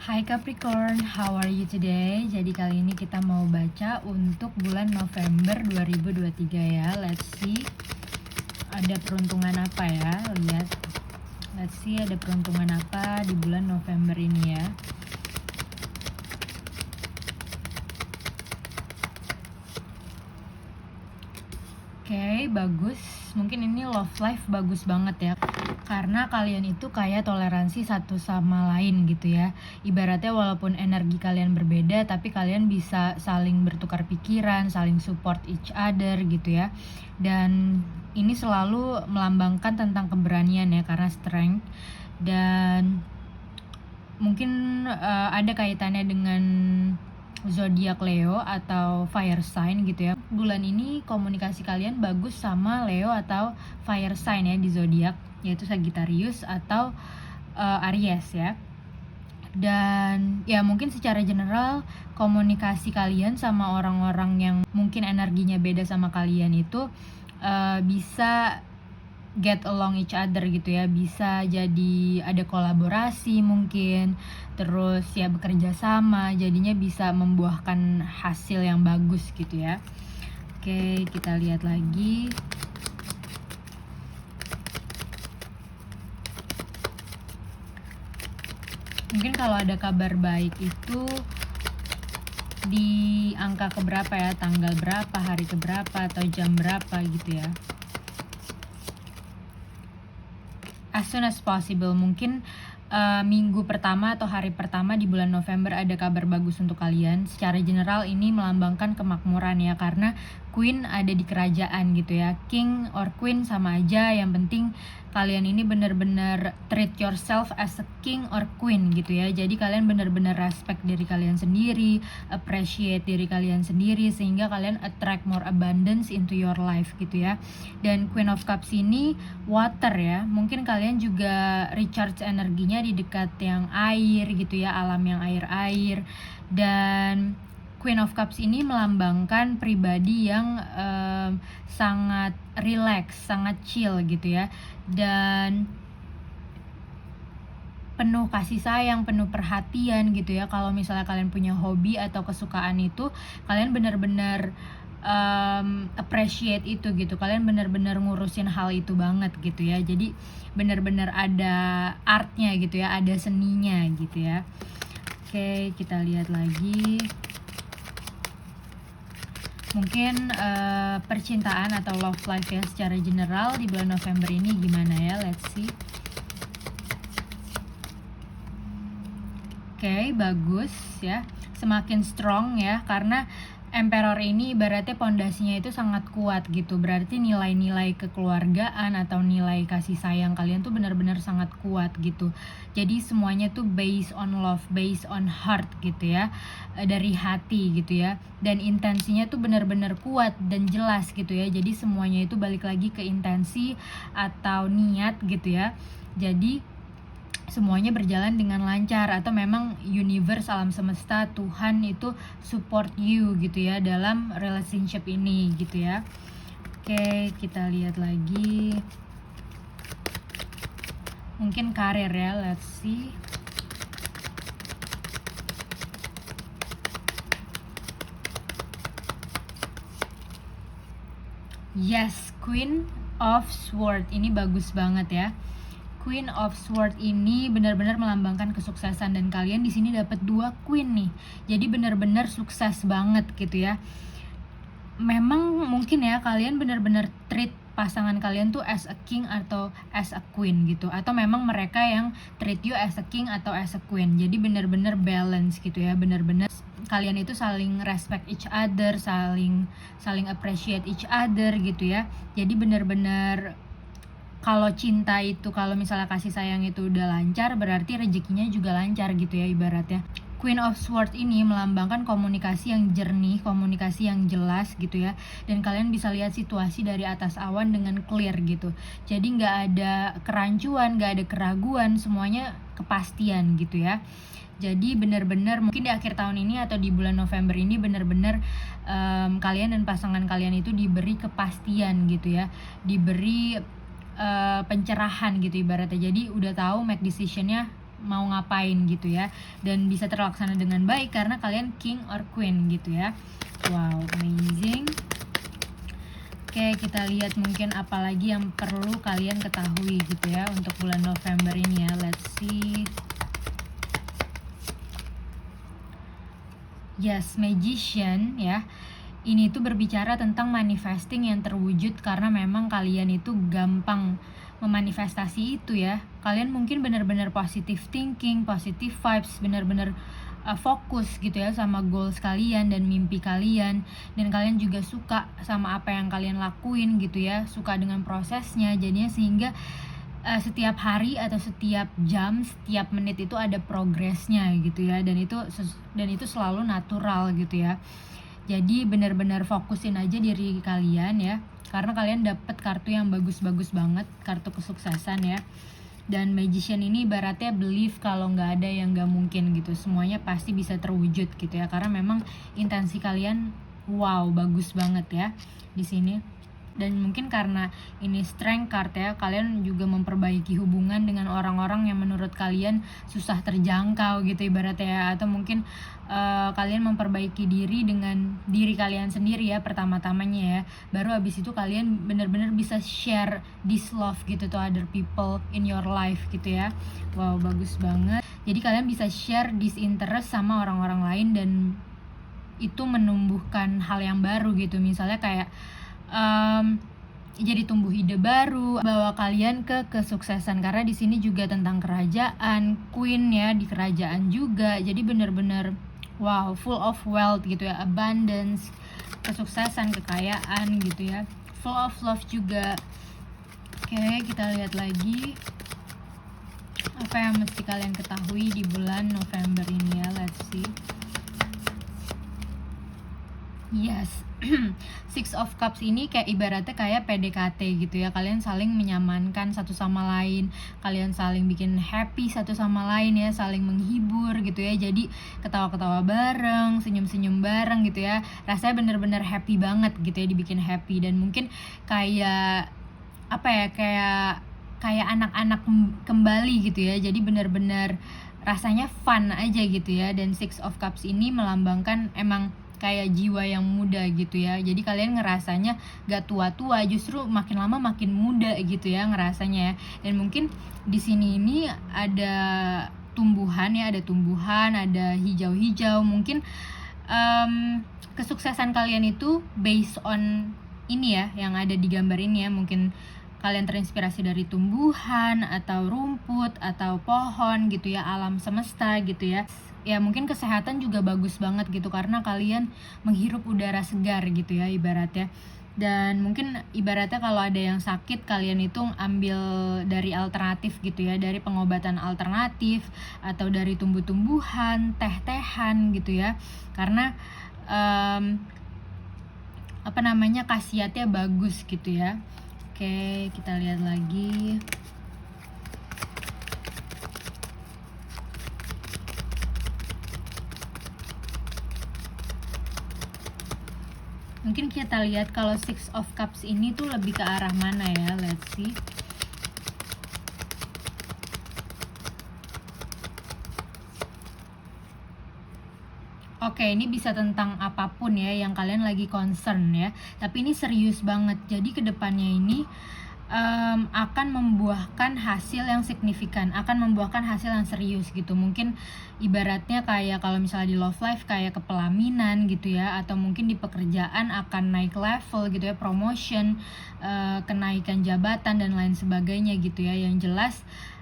Hai Capricorn, how are you today? Jadi kali ini kita mau baca untuk bulan November 2023 ya. Let's see ada peruntungan apa ya. Let's see ada peruntungan apa di bulan November ini ya. Oke, bagus. Mungkin ini love life bagus banget ya. Karena kalian itu kayak toleransi satu sama lain gitu ya. Ibaratnya walaupun energi kalian berbeda, tapi kalian bisa saling bertukar pikiran, saling support each other gitu ya. Dan ini selalu melambangkan tentang keberanian ya, karena strength. Dan mungkin ada kaitannya dengan zodiak Leo atau fire sign gitu ya. Bulan ini komunikasi kalian bagus sama Leo atau fire sign ya di zodiak, yaitu Sagittarius atau Aries ya. Dan ya mungkin secara general komunikasi kalian sama orang-orang yang mungkin energinya beda sama kalian itu bisa get along each other gitu ya, bisa jadi ada kolaborasi mungkin, terus ya bekerja sama, jadinya bisa membuahkan hasil yang bagus gitu ya. Oke, kita lihat lagi. Mungkin kalau ada kabar baik itu di angka keberapa ya, tanggal berapa, hari keberapa, atau jam berapa gitu ya. As soon as possible, mungkin minggu pertama atau hari pertama di bulan November ada kabar bagus untuk kalian. Secara general ini melambangkan kemakmuran ya, karena Queen ada di kerajaan gitu ya. King or Queen sama aja, yang penting kalian ini benar-benar treat yourself as a king or queen gitu ya. Jadi kalian benar-benar respect diri kalian sendiri, appreciate diri kalian sendiri, sehingga kalian attract more abundance into your life gitu ya. Dan Queen of Cups ini water ya, mungkin kalian juga recharge energinya di dekat yang air gitu ya, alam yang air-air. Dan Queen of Cups ini melambangkan pribadi yang sangat relax, sangat chill gitu ya, dan penuh kasih sayang, penuh perhatian gitu ya. Kalau misalnya kalian punya hobi atau kesukaan itu, kalian benar-benar appreciate itu gitu, kalian benar-benar ngurusin hal itu banget gitu ya. Jadi benar-benar ada artnya gitu ya, ada seninya gitu ya. Oke, kita lihat lagi. Mungkin percintaan atau love life ya secara general di bulan November ini gimana ya, let's see. Oke, bagus ya, semakin strong ya, karena Emperor ini ibaratnya pondasinya itu sangat kuat gitu. Berarti nilai-nilai kekeluargaan atau nilai kasih sayang kalian tuh benar-benar sangat kuat gitu. Jadi semuanya tuh based on love, based on heart gitu ya, dari hati gitu ya. Dan intensinya tuh benar-benar kuat dan jelas gitu ya. Jadi semuanya itu balik lagi ke intensi atau niat gitu ya. Jadi semuanya berjalan dengan lancar, atau memang universe, alam semesta, Tuhan itu support you gitu ya dalam relationship ini gitu ya. Oke, kita lihat lagi. Mungkin karir ya, let's see. Yes, Queen of Swords ini bagus banget ya. Queen of Swords ini benar-benar melambangkan kesuksesan, dan kalian di sini dapat 2 queen nih. Jadi benar-benar sukses banget gitu ya. Memang mungkin ya kalian benar-benar treat pasangan kalian tuh as a king atau as a queen gitu, atau memang mereka yang treat you as a king atau as a queen. Jadi benar-benar balance gitu ya, benar-benar kalian itu saling respect each other, saling appreciate each other gitu ya. Jadi benar-benar kalau cinta itu, kalau misalnya kasih sayang itu udah lancar, berarti rezekinya juga lancar gitu ya ibaratnya. Queen of Swords ini melambangkan komunikasi yang jernih, komunikasi yang jelas gitu ya. Dan kalian bisa lihat situasi dari atas awan dengan clear gitu. Jadi nggak ada kerancuan, nggak ada keraguan, semuanya kepastian gitu ya. Jadi benar-benar mungkin di akhir tahun ini atau di bulan November ini benar-benar kalian dan pasangan kalian itu diberi kepastian gitu ya, diberi pencerahan gitu ibaratnya. Jadi udah tahu make decisionnya mau ngapain gitu ya, dan bisa terlaksana dengan baik karena kalian king or queen gitu ya. Wow, amazing. Oke, kita lihat mungkin apalagi yang perlu kalian ketahui gitu ya untuk bulan November ini ya. Let's see. Yes, magician ya. Ini tuh berbicara tentang manifesting yang terwujud karena memang kalian itu gampang memanifestasi itu ya. Kalian mungkin benar-benar positive thinking, positive vibes, benar-benar fokus gitu ya sama goals kalian dan mimpi kalian, dan kalian juga suka sama apa yang kalian lakuin gitu ya, suka dengan prosesnya, jadinya sehingga setiap hari atau setiap jam, setiap menit itu ada progresnya gitu ya, dan itu selalu natural gitu ya. Jadi benar-benar fokusin aja diri kalian ya, karena kalian dapat kartu yang bagus-bagus banget, kartu kesuksesan ya. Dan magician ini ibaratnya believe kalau nggak ada yang nggak mungkin gitu, semuanya pasti bisa terwujud gitu ya, karena memang intensi kalian wow bagus banget ya di sini. Dan mungkin karena ini strength card ya, kalian juga memperbaiki hubungan dengan orang-orang yang menurut kalian susah terjangkau gitu ibaratnya ya, atau mungkin kalian memperbaiki diri dengan diri kalian sendiri ya pertama-tamanya ya, baru abis itu kalian benar-benar bisa share this love gitu to other people in your life gitu ya. Wow, bagus banget. Jadi kalian bisa share this interest sama orang-orang lain, dan itu menumbuhkan hal yang baru gitu, misalnya kayak jadi tumbuh ide baru, bawa kalian ke kesuksesan, karena di sini juga tentang kerajaan, queen ya, di kerajaan juga. Jadi benar-benar wow, full of wealth gitu ya, abundance, kesuksesan, kekayaan gitu ya, full of love juga. Oke, kita lihat lagi apa yang mesti kalian ketahui di bulan November ini ya. Let's see. Yes. Six of Cups ini kayak ibaratnya kayak PDKT gitu ya. Kalian saling menyamankan satu sama lain, kalian saling bikin happy satu sama lain ya, saling menghibur gitu ya. Jadi ketawa-ketawa bareng, senyum-senyum bareng gitu ya. Rasanya bener-bener happy banget gitu ya, dibikin happy. Dan mungkin kayak apa ya, kayak anak-anak kembali gitu ya. Jadi bener-bener rasanya fun aja gitu ya. Dan Six of Cups ini melambangkan emang kayak jiwa yang muda gitu ya. Jadi kalian ngerasanya gak tua-tua, justru makin lama makin muda gitu ya ngerasanya ya. Dan mungkin di sini ini ada tumbuhan ya, ada hijau-hijau. Mungkin kesuksesan kalian itu based on ini ya, yang ada di gambar ini ya. Mungkin kalian terinspirasi dari tumbuhan atau rumput atau pohon gitu ya, alam semesta gitu ya. Ya mungkin kesehatan juga bagus banget gitu, karena kalian menghirup udara segar gitu ya ibaratnya. Dan mungkin ibaratnya kalau ada yang sakit, kalian itu ambil dari alternatif gitu ya, dari pengobatan alternatif atau dari tumbuh-tumbuhan, teh-tehan gitu ya. Karena khasiatnya bagus gitu ya. Oke, kita lihat lagi. Mungkin kita lihat kalau Six of Cups ini tuh lebih ke arah mana ya. Let's see. Oke, ini bisa tentang apapun ya yang kalian lagi concern ya. Tapi ini serius banget. Jadi kedepannya ini akan membuahkan hasil yang signifikan, akan membuahkan hasil yang serius gitu. Mungkin ibaratnya kayak kalau misalnya di love life kayak kepelaminan gitu ya, atau mungkin di pekerjaan akan naik level gitu ya, promotion, kenaikan jabatan dan lain sebagainya gitu ya. Yang jelas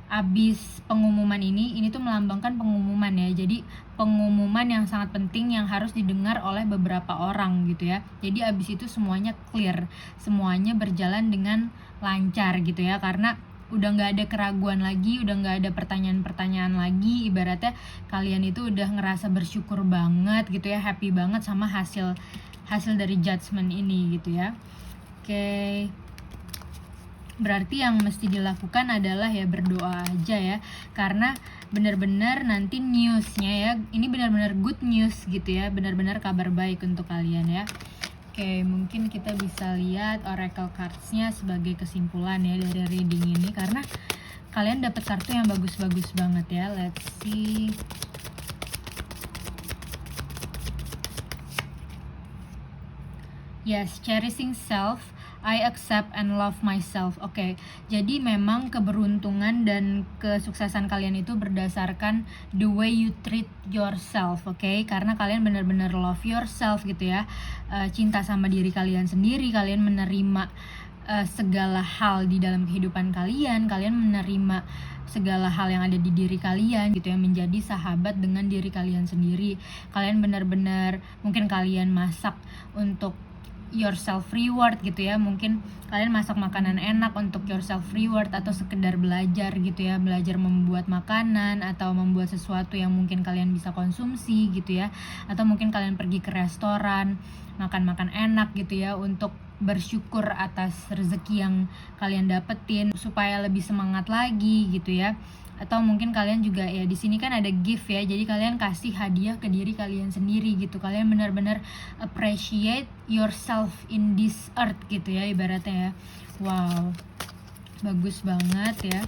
abis pengumuman ini tuh melambangkan pengumuman ya. Jadi pengumuman yang sangat penting yang harus didengar oleh beberapa orang gitu ya. Jadi abis itu semuanya clear, semuanya berjalan dengan lancar gitu ya, karena udah nggak ada keraguan lagi, udah nggak ada pertanyaan-pertanyaan lagi. Ibaratnya kalian itu udah ngerasa bersyukur banget gitu ya, happy banget sama hasil dari judgment ini gitu ya. Oke. Berarti yang mesti dilakukan adalah ya berdoa aja ya, karena benar-benar nanti newsnya ya, ini benar-benar good news gitu ya, benar-benar kabar baik untuk kalian ya. Oke, mungkin kita bisa lihat oracle cards-nya sebagai kesimpulan ya dari reading ini, karena kalian dapat kartu yang bagus-bagus banget ya. Let's see. Yes, cherishing self. I accept and love myself. Oke, jadi memang keberuntungan dan kesuksesan kalian itu berdasarkan the way you treat yourself, oke? Karena kalian benar-benar love yourself gitu ya. Cinta sama diri kalian sendiri, kalian menerima segala hal di dalam kehidupan kalian menerima segala hal yang ada di diri kalian gitu ya, menjadi sahabat dengan diri kalian sendiri. Kalian benar-benar, mungkin kalian masak untuk yourself reward gitu ya, mungkin kalian masak makanan enak untuk yourself reward, atau sekedar belajar gitu ya, belajar membuat makanan atau membuat sesuatu yang mungkin kalian bisa konsumsi gitu ya, atau mungkin kalian pergi ke restoran makan enak gitu ya, untuk bersyukur atas rezeki yang kalian dapetin supaya lebih semangat lagi gitu ya. Atau mungkin kalian juga ya, di sini kan ada gift ya, jadi kalian kasih hadiah ke diri kalian sendiri gitu. Kalian benar-benar appreciate yourself in this earth gitu ya, ibaratnya ya. Wow, bagus banget ya.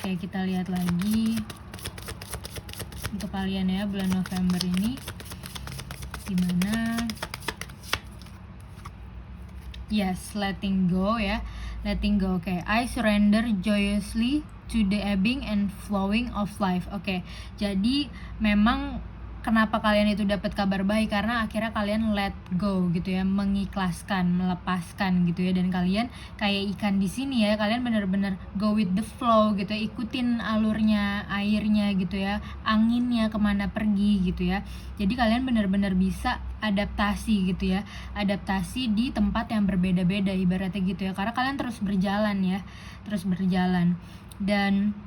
Oke, kita lihat lagi untuk kalian ya, bulan November ini gimana. Yes, letting go ya, letting go. Oke, I surrender joyously to the ebbing and flowing of life. Oke, jadi memang kenapa kalian itu dapat kabar baik, karena akhirnya kalian let go gitu ya, mengikhlaskan, melepaskan gitu ya, dan kalian kayak ikan di sini ya, kalian benar-benar go with the flow gitu ya, ikutin alurnya airnya gitu ya, anginnya kemana pergi gitu ya. Jadi kalian benar-benar bisa adaptasi gitu ya, adaptasi di tempat yang berbeda-beda ibaratnya gitu ya, karena kalian terus berjalan ya, terus berjalan. Dan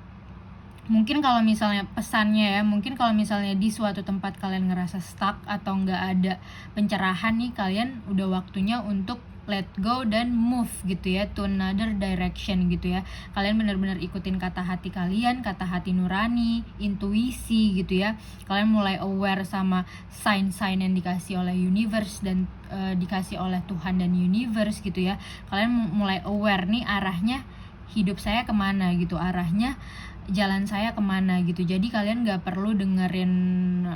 mungkin kalau misalnya pesannya ya, mungkin kalau misalnya di suatu tempat kalian ngerasa stuck atau nggak ada pencerahan nih, kalian udah waktunya untuk let go dan move gitu ya, to another direction gitu ya. Kalian benar-benar ikutin kata hati kalian, kata hati nurani, intuisi gitu ya. Kalian mulai aware sama sign-sign yang dikasih oleh universe dan dikasih oleh Tuhan dan universe gitu ya. Kalian mulai aware nih arahnya hidup saya kemana gitu, arahnya jalan saya kemana gitu. Jadi kalian gak perlu dengerin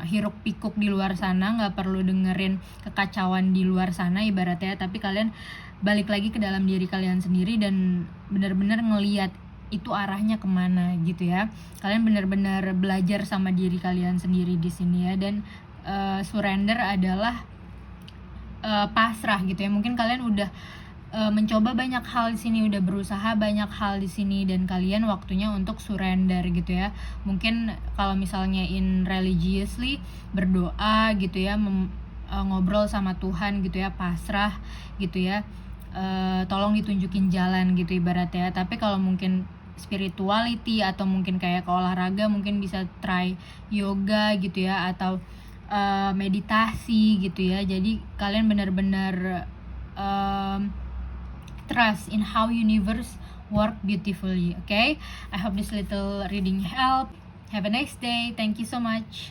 hiruk pikuk di luar sana, gak perlu dengerin kekacauan di luar sana ibaratnya, tapi kalian balik lagi ke dalam diri kalian sendiri dan benar-benar ngeliat itu arahnya kemana gitu ya. Kalian benar-benar belajar sama diri kalian sendiri di sini ya. Dan surrender adalah pasrah gitu ya. Mungkin kalian udah mencoba banyak hal di sini, udah berusaha banyak hal di sini, dan kalian waktunya untuk surrender gitu ya. Mungkin kalau misalnya in religiously, berdoa gitu ya, ngobrol sama Tuhan gitu ya, pasrah gitu ya, tolong ditunjukin jalan gitu ibaratnya. Tapi kalau mungkin spirituality atau mungkin kayak ke olahraga, mungkin bisa try yoga gitu ya, atau meditasi gitu ya. Jadi kalian benar-benar trust in how universe work beautifully. Okay, I hope this little reading help. Have a nice day. Thank you so much.